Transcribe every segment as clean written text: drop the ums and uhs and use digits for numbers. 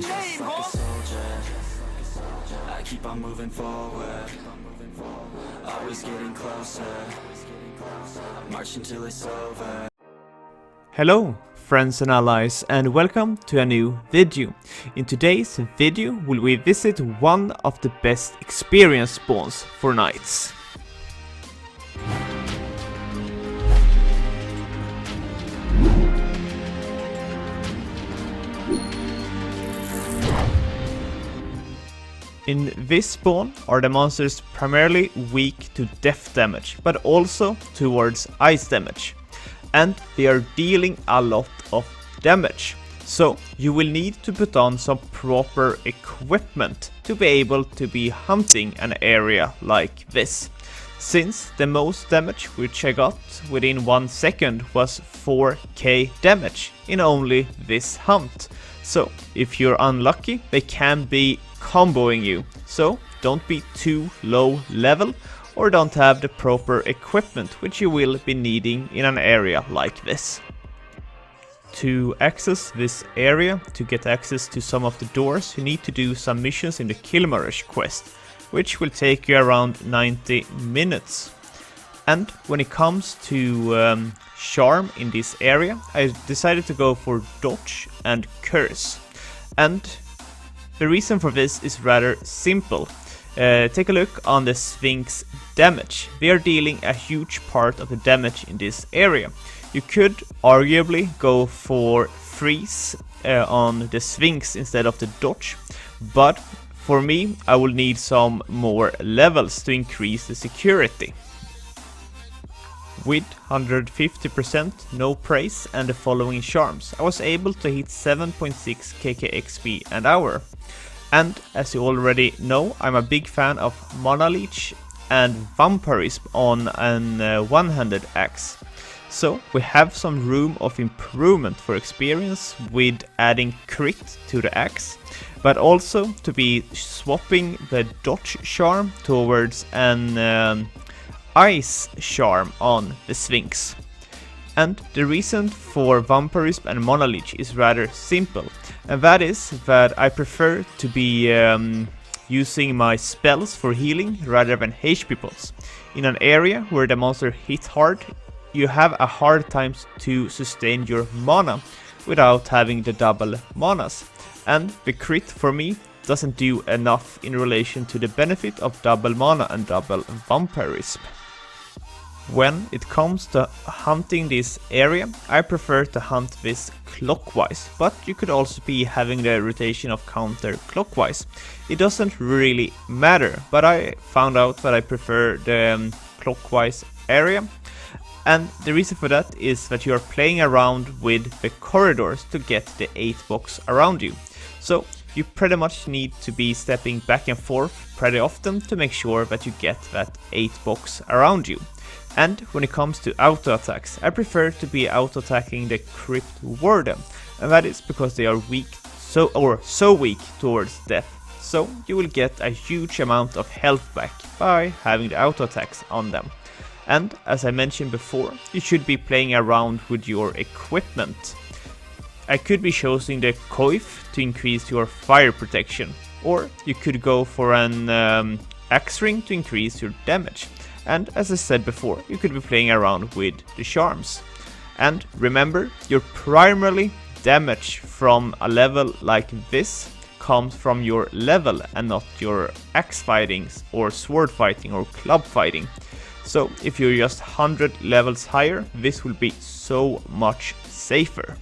your name, I keep on moving forward, always getting closer, I march until it's over. Hello friends and allies, and welcome to a new video. In today's video we visit one of the best experience spawns for knights. In this spawn are the monsters primarily weak to death damage, but also towards ice damage. And they are dealing a lot of damage. So you will need to put on some proper equipment to be able to be hunting an area like this. Since the most damage which I got within 1 second was 4k damage in only this hunt. So if you're unlucky, they can be comboing you. So don't be too low level or don't have the proper equipment which you will be needing in an area like this. To access this area, to get access to some of the doors, you need to do some missions in the Kilmaresh quest, which will take you around 90 minutes. And when it comes to charm in this area, I decided to go for dodge and curse. And the reason for this is rather simple. Take a look on the Sphinx damage. They are dealing a huge part of the damage in this area. You could arguably go for freeze on the Sphinx instead of the dodge, but for me I will need some more levels to increase the security. With 150% no praise and the following charms, I was able to hit 7.6 kk XP an hour. And as you already know, I'm a big fan of Mana Leech and Vampirism on an one-handed axe. So we have some room of improvement for experience with adding crit to the axe, but also to be swapping the dodge charm towards an ice charm on the Sphinx. And the reason for Vampirism and Mana Leech is rather simple, and that is that I prefer to be using my spells for healing rather than HP pots. In an area where the monster hits hard, you have a hard time to sustain your mana without having the double manas, and the crit for me doesn't do enough in relation to the benefit of double mana and double vampirism. When it comes to hunting this area, I prefer to hunt this clockwise, but you could also be having the rotation of counterclockwise. It doesn't really matter, but I found out that I prefer the clockwise area. And the reason for that is that you are playing around with the corridors to get the 8 box around you. So you pretty much need to be stepping back and forth pretty often to make sure that you get that 8 box around you. And when it comes to auto attacks, I prefer to be auto attacking the Crypt Warden, and that is because they are weak, so weak towards death. So you will get a huge amount of health back by having the auto attacks on them. And as I mentioned before, you should be playing around with your equipment. I could be choosing the coif to increase your fire protection, or you could go for an axe ring to increase your damage. And as I said before, you could be playing around with the charms. And remember, your primarily damage from a level like this comes from your level and not your axe fighting or sword fighting or club fighting. So if you're just 100 levels higher, this will be so much safer.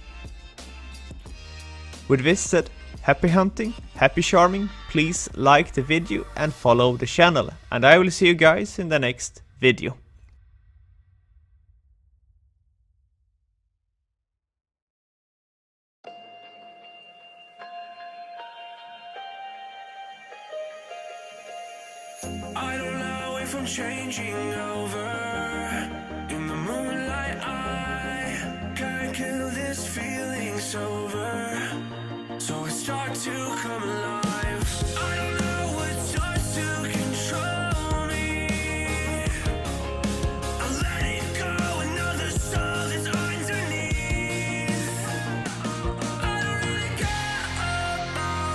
With this said, happy hunting, happy charming, please like the video and follow the channel, and I will see you guys in the next video. I don't know if I'm changing over. In the moonlight I can't kill this feeling sober. So I start to come alive. I don't know what starts to control me. I let it go, another soul that's underneath. I don't really care about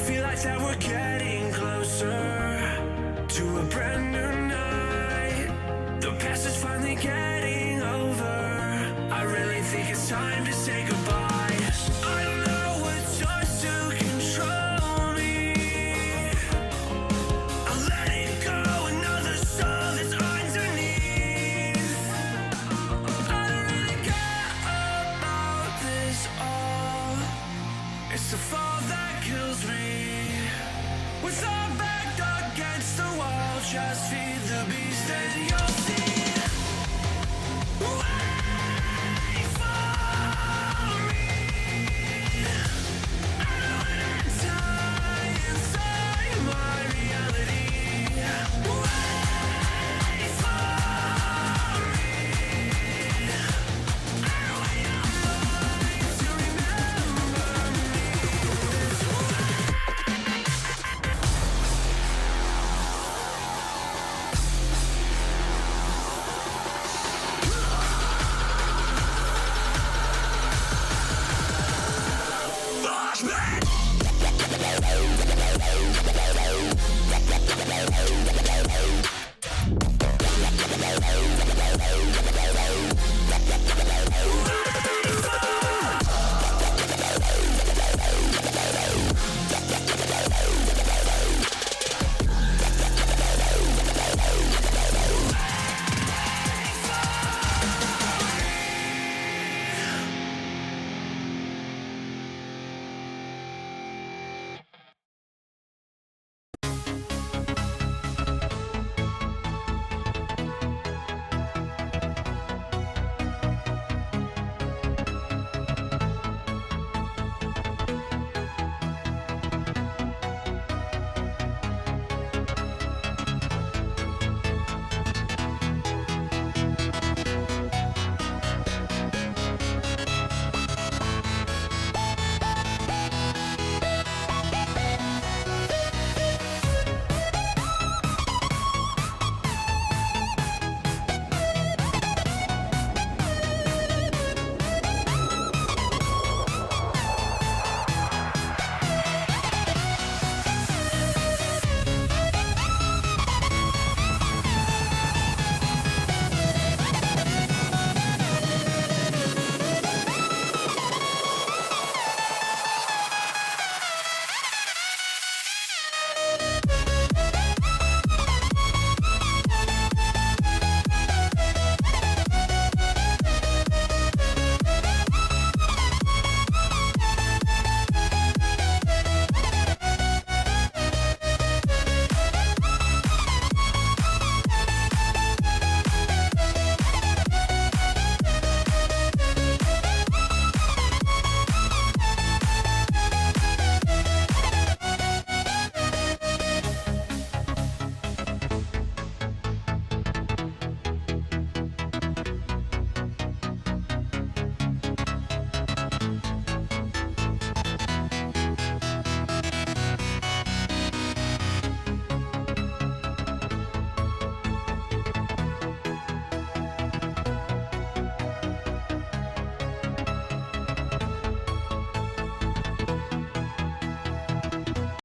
feel like that we're getting closer to a brand new night. The past is finally getting over. I really think it's time to say goodbye. I don't know what starts to control me. I'll let it go, another soul that's underneath. I don't really care about this all. It's the fall that kills me. With our back against the wall, just feed the beast and you'll see. Wait for me. I don't wanna die inside my reality. Wait for me. I don't want your mind to remember me this way. Flashback.